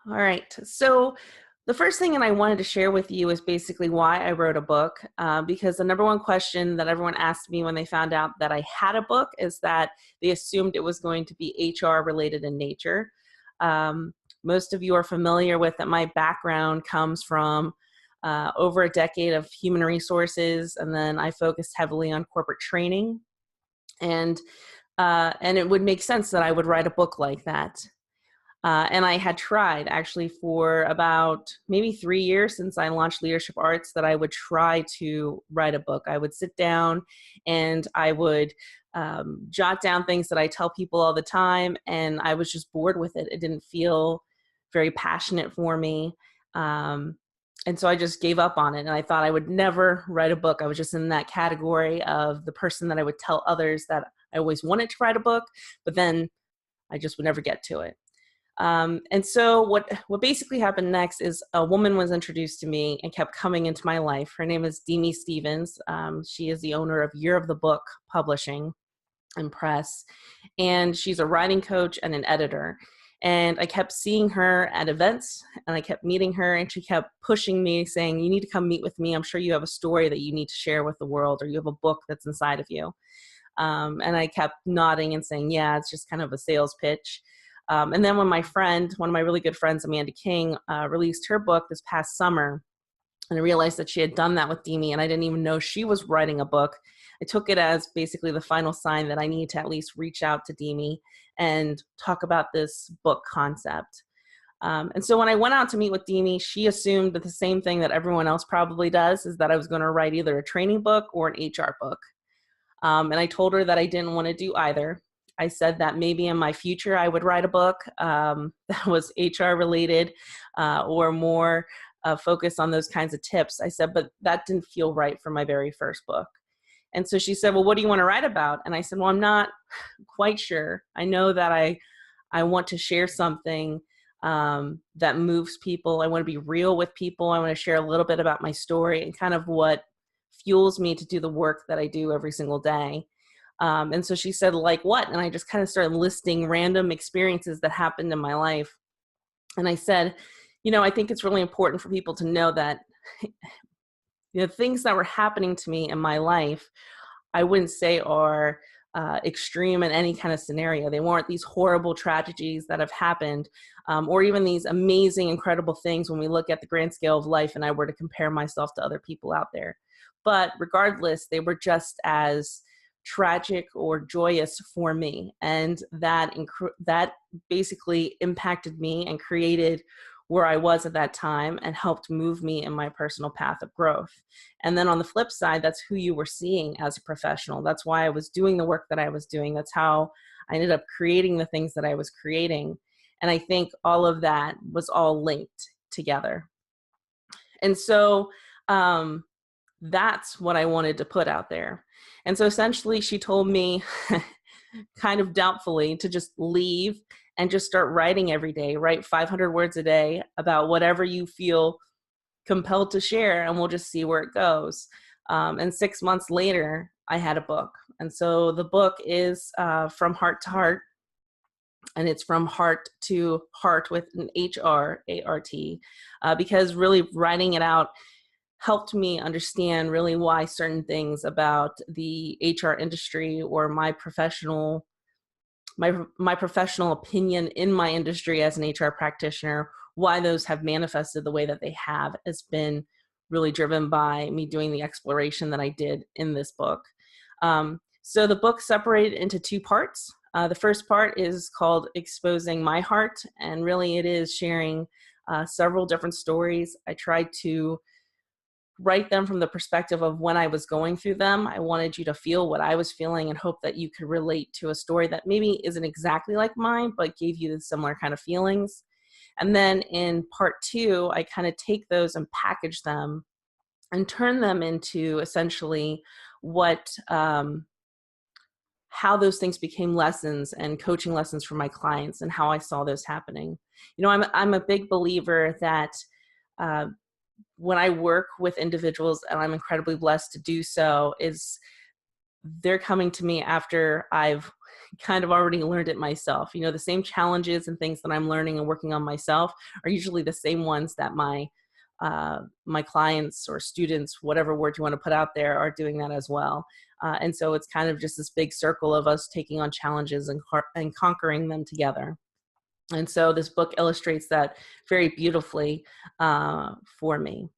All right. So the first thing that I wanted to share with you is basically why I wrote a book, because the number one question that everyone asked me when they found out that I had a book is that they assumed it was going to be HR related in nature. Most of you are familiar with that my background comes from over a decade of human resources, and then I focused heavily on corporate training. And it would make sense that I would write a book like that. And I had tried actually for about maybe 3 years since I launched Leadership Arts that I would try to write a book. I would sit down and I would jot down things that I tell people all the time, and I was just bored with it. It didn't feel very passionate for me. And so I just gave up on it, and I thought I would never write a book. I was just in that category of the person that I would tell others that I always wanted to write a book, but then I just would never get to it. And so what basically happened next is a woman was introduced to me and kept coming into my life. Her name is Demi Stevens. She is the owner of Year of the Book Publishing and Press, and she's a writing coach and an editor. And I kept seeing her at events, and I kept meeting her, and she kept pushing me, saying, "You need to come meet with me. I'm sure you have a story that you need to share with the world, or you have a book that's inside of you." And I kept nodding and saying, "Yeah, it's just kind of a sales pitch." And then when my friend, one of my really good friends, Amanda King, released her book this past summer, and I realized that she had done that with Demi, and I didn't even know she was writing a book. I took it as basically the final sign that I need to at least reach out to Demi and talk about this book concept. And so when I went out to meet with Demi, she assumed that the same thing that everyone else probably does is that I was going to write either a training book or an HR book. And I told her that I didn't want to do either. I said that maybe in my future I would write a book that was HR related or more focused on those kinds of tips. I said, but that didn't feel right for my very first book. And so she said, "Well, what do you want to write about?" And I said, "Well, I'm not quite sure. I know that I want to share something that moves people. I want to be real with people. I want to share a little bit about my story and kind of what fuels me to do the work that I do every single day." And so she said, "Like what?" And I just kind of started listing random experiences that happened in my life. And I said, I think it's really important for people to know that things that were happening to me in my life, I wouldn't say are extreme in any kind of scenario. They weren't these horrible tragedies that have happened, or even these amazing, incredible things when we look at the grand scale of life and I were to compare myself to other people out there. But regardless, they were just as tragic or joyous for me. And that basically impacted me and created where I was at that time and helped move me in my personal path of growth. And then on the flip side, that's who you were seeing as a professional. That's why I was doing the work that I was doing. That's how I ended up creating the things that I was creating. And I think all of that was all linked together. And so that's what I wanted to put out there. And so essentially she told me kind of doubtfully to just leave and just start writing every day, write 500 words a day about whatever you feel compelled to share, and we'll just see where it goes. And 6 months later, I had a book. And so the book is From Heart to Heart, and it's from heart to heart with an HRart, because really writing it out helped me understand really why certain things about the HR industry or my professional opinion in my industry as an HR practitioner, why those have manifested the way that they have has been really driven by me doing the exploration that I did in this book. So the book separated into two parts. The first part is called Exposing My Heart, and really it is sharing several different stories. I tried to write them from the perspective of when I was going through them. I wanted you to feel what I was feeling and hope that you could relate to a story that maybe isn't exactly like mine, but gave you the similar kind of feelings. And then in part two, I kind of take those and package them and turn them into essentially how those things became lessons and coaching lessons for my clients and how I saw those happening. I'm a big believer that when I work with individuals, and I'm incredibly blessed to do so, is they're coming to me after I've kind of already learned it myself. You know, the same challenges and things that I'm learning and working on myself are usually the same ones that my clients or students, whatever word you want to put out there, are doing that as well. And so it's kind of just this big circle of us taking on challenges and conquering them together. And so this book illustrates that very beautifully for me.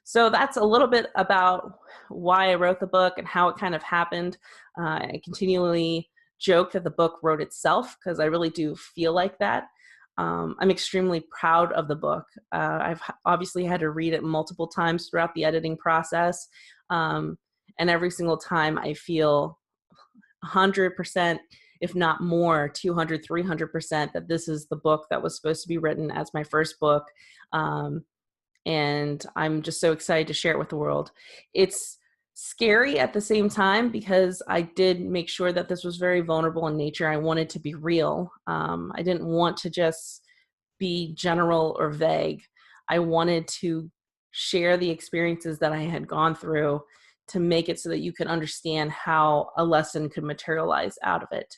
So that's a little bit about why I wrote the book and how it kind of happened. I continually joke that the book wrote itself because I really do feel like that. I'm extremely proud of the book. I've obviously had to read it multiple times throughout the editing process. And every single time I feel 100%, if not more, 200, 300%, that this is the book that was supposed to be written as my first book. And I'm just so excited to share it with the world. It's scary at the same time because I did make sure that this was very vulnerable in nature. I wanted to be real. I didn't want to just be general or vague. I wanted to share the experiences that I had gone through to make it so that you can understand how a lesson could materialize out of it.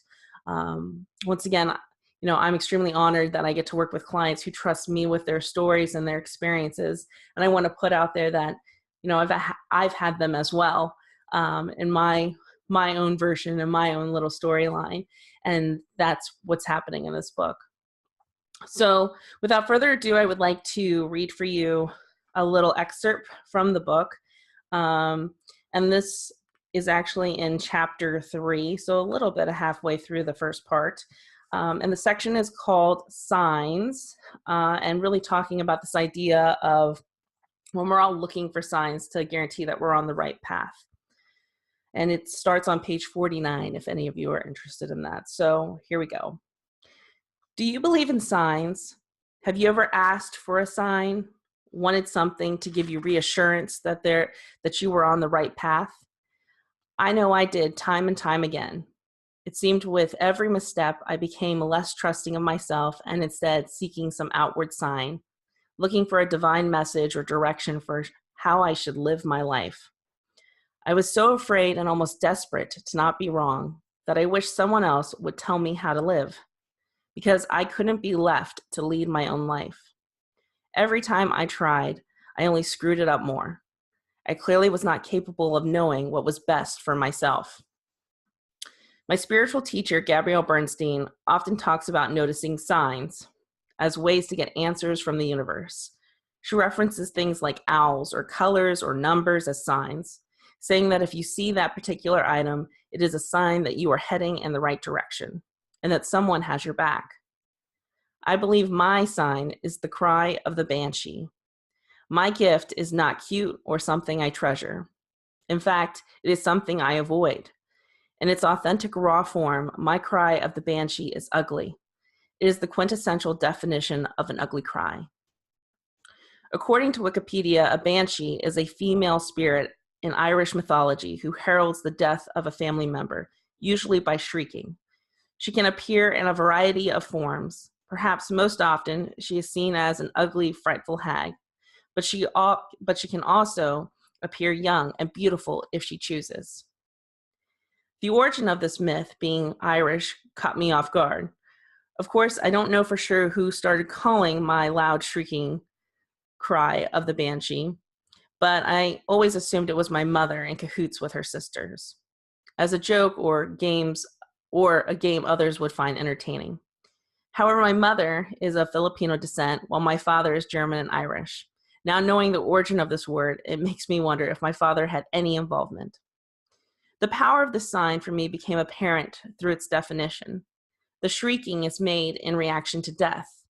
Once again, you know, I'm extremely honored that I get to work with clients who trust me with their stories and their experiences. And I want to put out there that, you know, I've had them as well, in my own version and my own little storyline. And that's what's happening in this book. So without further ado, I would like to read for you a little excerpt from the book. And this is actually in chapter 3, so a little bit of halfway through the first part. And the section is called Signs, and really talking about this idea of when we're all looking for signs to guarantee that we're on the right path. And it starts on page 49, if any of you are interested in that. So here we go. Do you believe in signs? Have you ever asked for a sign, wanted something to give you reassurance that you were on the right path? I know I did time and time again. It seemed with every misstep, I became less trusting of myself and instead seeking some outward sign, looking for a divine message or direction for how I should live my life. I was so afraid and almost desperate to not be wrong that I wished someone else would tell me how to live, because I couldn't be left to lead my own life. Every time I tried, I only screwed it up more. I clearly was not capable of knowing what was best for myself. My spiritual teacher, Gabrielle Bernstein, often talks about noticing signs as ways to get answers from the universe. She references things like owls or colors or numbers as signs, saying that if you see that particular item, it is a sign that you are heading in the right direction and that someone has your back. I believe my sign is the cry of the banshee. My gift is not cute or something I treasure. In fact, it is something I avoid. In its authentic raw form, my cry of the banshee is ugly. It is the quintessential definition of an ugly cry. According to Wikipedia, a banshee is a female spirit in Irish mythology who heralds the death of a family member, usually by shrieking. She can appear in a variety of forms. Perhaps most often, she is seen as an ugly, frightful hag, but she can also appear young and beautiful if she chooses. The origin of this myth, being Irish, caught me off guard. Of course, I don't know for sure who started calling my loud shrieking cry of the banshee, but I always assumed it was my mother in cahoots with her sisters, as a joke or a game others would find entertaining. However, my mother is of Filipino descent, while my father is German and Irish. Now, knowing the origin of this word, it makes me wonder if my father had any involvement. The power of the sign for me became apparent through its definition. The shrieking is made in reaction to death.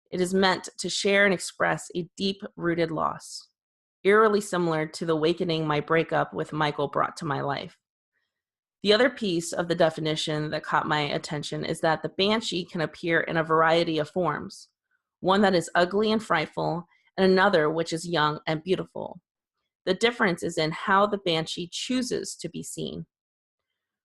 It is meant to share and express a deep-rooted loss, eerily similar to the awakening my breakup with Michael brought to my life. The other piece of the definition that caught my attention is that the banshee can appear in a variety of forms, one that is ugly and frightful, and another which is young and beautiful. The difference is in how the banshee chooses to be seen.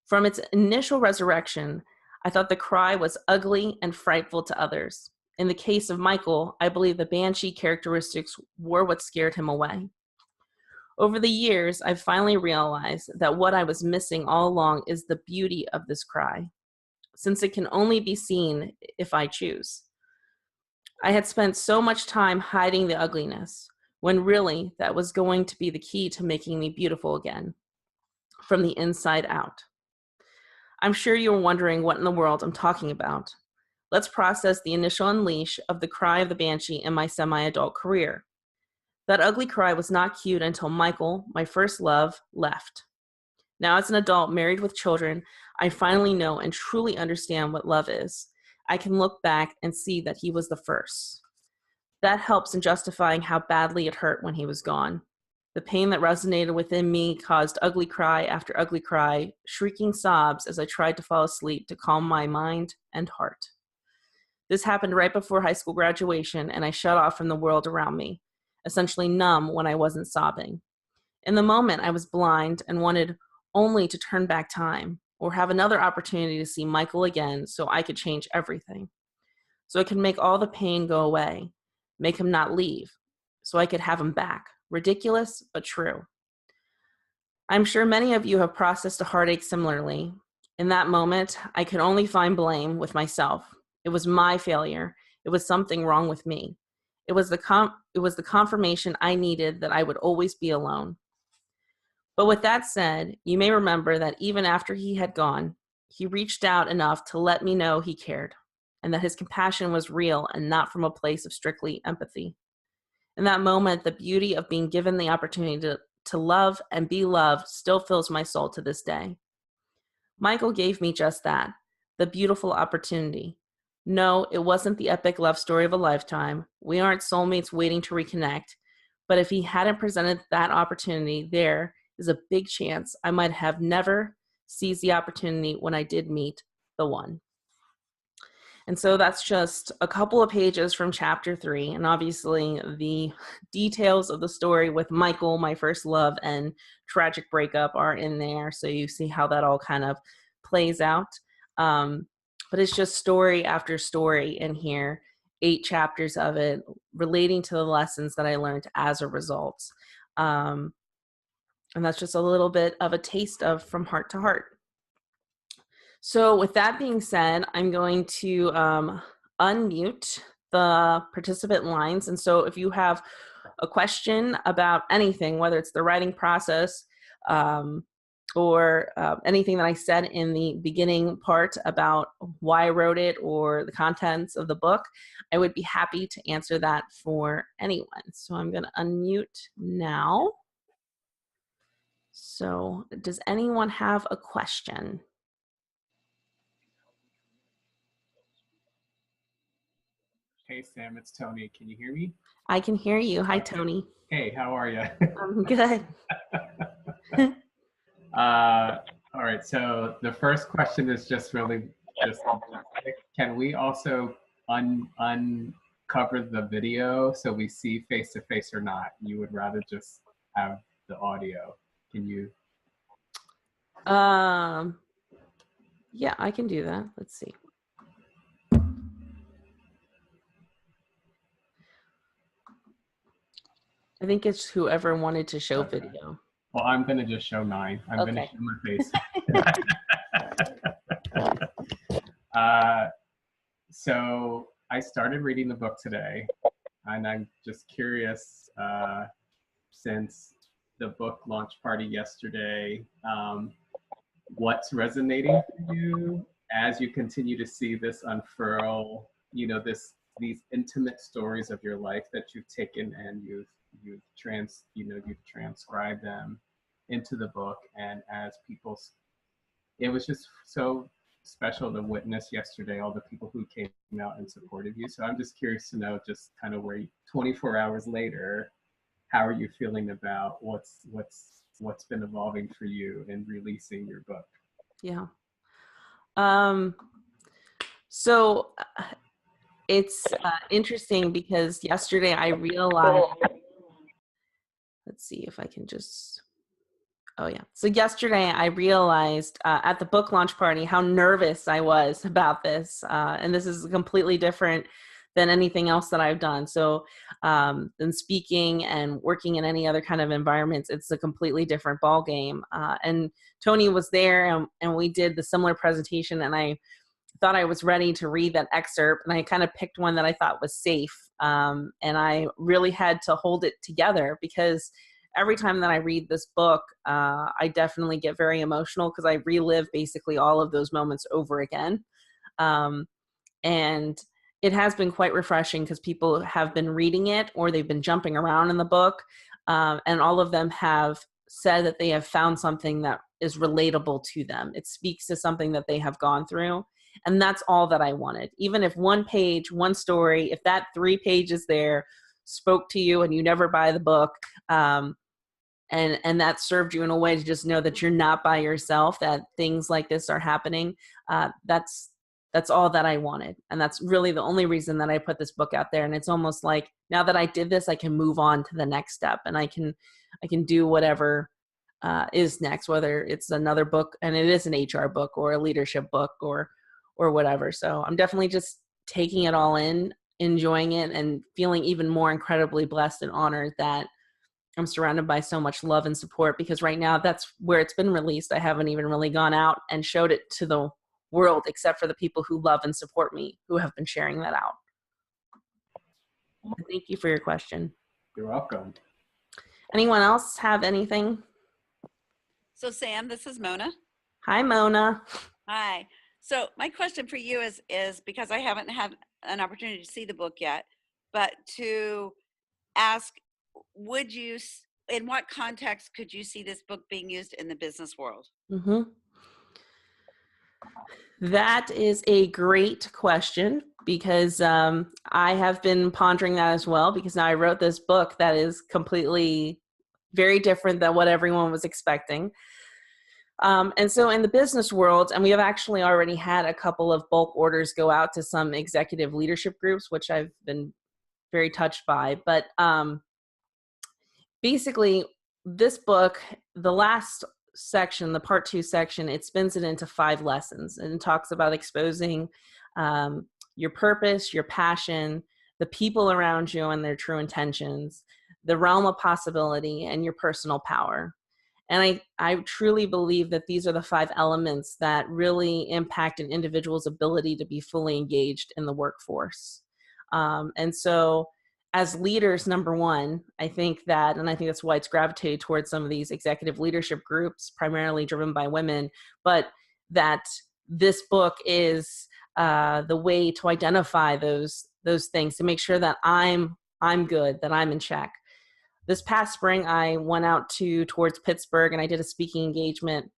From its initial resurrection, I thought the cry was ugly and frightful to others. In the case of Michael, I believe the banshee characteristics were what scared him away. Over the years, I've finally realized that what I was missing all along is the beauty of this cry. since it can only be seen if I choose. I had spent so much time hiding the ugliness, when really that was going to be the key to making me beautiful again, from the inside out. I'm sure you're wondering what in the world I'm talking about. Let's process the initial unleash of the cry of the banshee in my semi-adult career. That ugly cry was not cute until Michael, my first love, left. Now, as an adult married with children, I finally know and truly understand what love is. I can look back and see that he was the first. That helps in justifying how badly it hurt when he was gone. The pain that resonated within me caused ugly cry after ugly cry, shrieking sobs as I tried to fall asleep to calm my mind and heart. This happened right before high school graduation, and I shut off from the world around me, essentially numb when I wasn't sobbing. In the moment, I was blind and wanted only to turn back time or have another opportunity to see Michael again so I could change everything. So I could make all the pain go away, make him not leave, so I could have him back. Ridiculous, but true. I'm sure many of you have processed a heartache similarly. In that moment, I could only find blame with myself. It was my failure. It was something wrong with me. It was the confirmation I needed that I would always be alone. But with that said, you may remember that even after he had gone, he reached out enough to let me know he cared and that his compassion was real and not from a place of strictly empathy. In that moment, the beauty of being given the opportunity to love and be loved still fills my soul to this day. Michael gave me just that, the beautiful opportunity. No, it wasn't the epic love story of a lifetime. We aren't soulmates waiting to reconnect. But if he hadn't presented that opportunity, there is a big chance I might have never seized the opportunity when I did meet the one. And so that's just a couple of pages from chapter 3. And obviously the details of the story with Michael, my first love, and tragic breakup are in there. So you see how that all kind of plays out. But it's just story after story in here, 8 chapters of it relating to the lessons that I learned as a result. And that's just a little bit of a taste of From Heart to Heart. So with that being said, I'm going to unmute the participant lines. And so if you have a question about anything, whether it's the writing process or anything that I said in the beginning part about why I wrote it or the contents of the book, I would be happy to answer that for anyone. So I'm going to unmute now. So does anyone have a question? Hey, Sam, it's Tony. Can you hear me? I can hear you. Hi, Tony. Hey, how are you? I'm good. All right, so the first question is just really just, can we also uncover the video so we see face to face or not? You would rather just have the audio. Can you? Yeah, I can do that. Let's see. I think it's whoever wanted to show video. Well, I'm going to just show mine. I'm going to show my face. So I started reading the book today, and I'm just curious, since the book launch party yesterday, what's resonating for you as you continue to see this unfurl, you know, these intimate stories of your life that you've taken and you've transcribed them into the book. And as people, it was just so special to witness yesterday all the people who came out and supported you. So I'm just curious to know, just kind of where 24 hours later, how are you feeling about what's been evolving for you in releasing your book? Yeah. So it's interesting because yesterday I realized, let's see if I can just, oh yeah. So yesterday I realized at the book launch party how nervous I was about this. And this is completely different than anything else that I've done. So than speaking and working in any other kind of environments, it's a completely different ball game. And Tony was there and we did the similar presentation, and I thought I was ready to read that excerpt, and I kind of picked one that I thought was safe. And I really had to hold it together, because every time that I read this book, I definitely get very emotional, because I relive basically all of those moments over again. Um, and it has been quite refreshing, because people have been reading it, or they've been jumping around in the book, and all of them have said that they have found something that is relatable to them. It speaks to something that they have gone through. And that's all that I wanted. Even if one page, one story, if that 3 pages there spoke to you and you never buy the book, and that served you in a way to just know that you're not by yourself, that things like this are happening, that's all that I wanted. And that's really the only reason that I put this book out there. And it's almost like, now that I did this, I can move on to the next step, and I can do whatever is next, whether it's another book, and it is an HR book, or a leadership book, or whatever. So I'm definitely just taking it all in, enjoying it, and feeling even more incredibly blessed and honored that I'm surrounded by so much love and support, because right now that's where it's been released. I haven't even really gone out and showed it to the world, except for the people who love and support me, who have been sharing that out. Thank you for your question. You're welcome. Anyone else have anything? So Sam, this is Mona. Hi, Mona. Hi. So my question for you is because I haven't had an opportunity to see the book yet, but to ask, in what context could you see this book being used in the business world? Mm-hmm. That is a great question, because I have been pondering that as well, because now I wrote this book that is completely very different than what everyone was expecting. And so in the business world, and we have actually already had a couple of bulk orders go out to some executive leadership groups, which I've been very touched by. But basically, this book, the last section, the part 2 section, it spins it into 5 lessons, and it talks about exposing your purpose, your passion, the people around you and their true intentions, the realm of possibility, and your personal power. And I truly believe that these are the 5 elements that really impact an individual's ability to be fully engaged in the workforce. And so as leaders, number one, I think that's why it's gravitated towards some of these executive leadership groups, primarily driven by women, but that this book is the way to identify those things, to make sure that I'm good, that I'm in check. This past spring, I went out towards Pittsburgh, and I did a speaking engagement,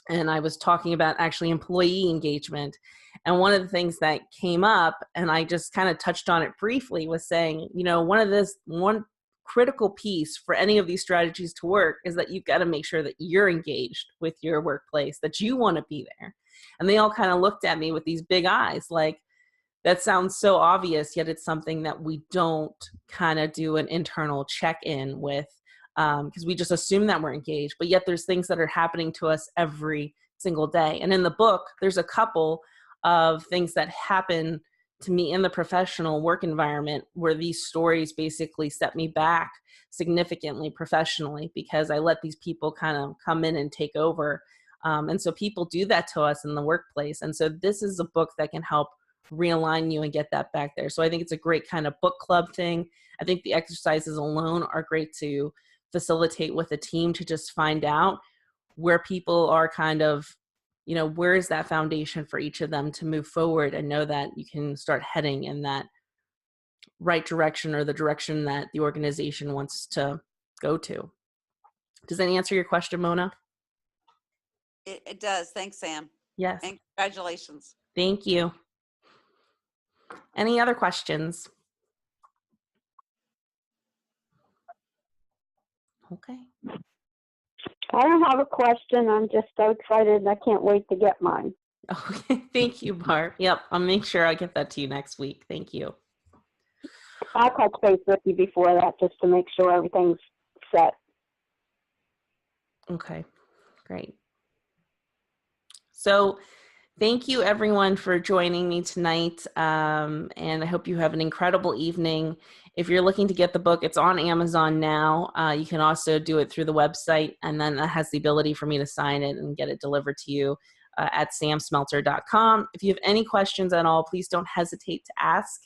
and I was talking about actually employee engagement. And one of the things that came up, and I just kind of touched on it briefly, was saying, one critical piece for any of these strategies to work is that you've got to make sure that you're engaged with your workplace, that you want to be there. And they all kind of looked at me with these big eyes, like, that sounds so obvious, yet it's something that we don't kind of do an internal check-in with, because we just assume that we're engaged, but yet there's things that are happening to us every single day. And in the book, there's a couple of things that happen to me in the professional work environment where these stories basically set me back significantly professionally, because I let these people kind of come in and take over. And so people do that to us in the workplace. And so this is a book that can help realign you and get that back there. So I think it's a great kind of book club thing. I think the exercises alone are great to facilitate with a team, to just find out where people are kind of, where is that foundation for each of them to move forward and know that you can start heading in that right direction, or the direction that the organization wants to go to. Does that answer your question, Mona? It does. Thanks, Sam. Yes. And congratulations. Thank you. Any other questions? Okay. I don't have a question. I'm just so excited. I can't wait to get mine. Okay. Thank you, Barb. Yep. I'll make sure I get that to you next week. Thank you. I'll touch base with you before that just to make sure everything's set. Okay. Great. So thank you, everyone, for joining me tonight. And I hope you have an incredible evening. If you're looking to get the book, it's on Amazon now. You can also do it through the website, and then that has the ability for me to sign it and get it delivered to you. at samsmelter.com. If you have any questions at all, please don't hesitate to ask.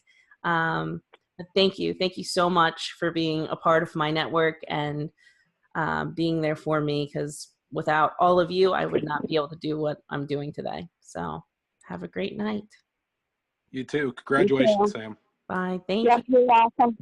Thank you. Thank you so much for being a part of my network and being there for me, because without all of you, I would not be able to do what I'm doing today. So have a great night. You too. Congratulations, Sam. Bye. Thank Yep, you. you're welcome.